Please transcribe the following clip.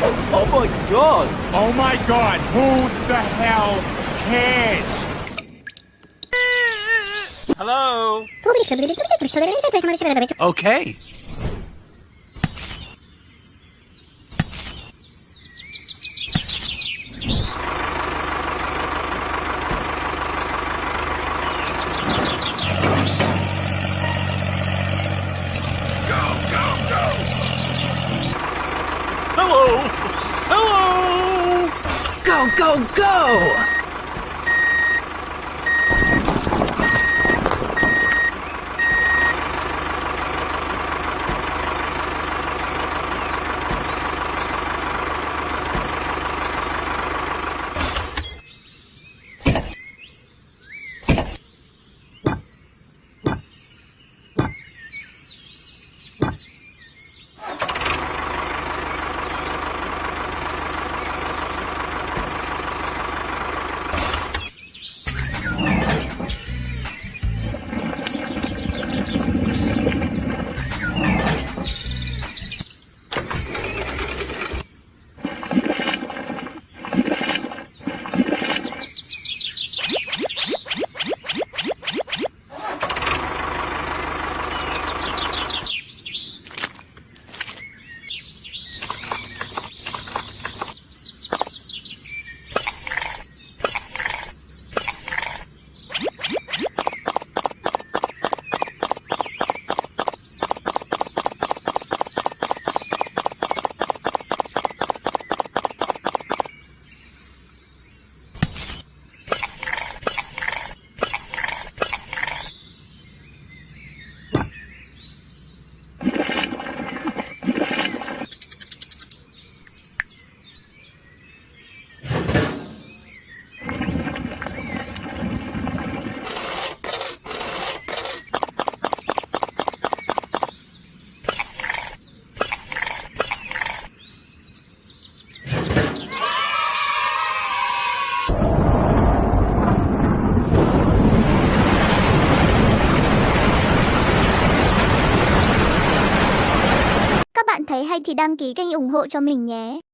Oh my god! Oh my god, who the hell cares? Hello? Okay. Hello! Hello! Go, go, go! Các bạn thấy hay thì đăng ký kênh ủng hộ cho mình nhé.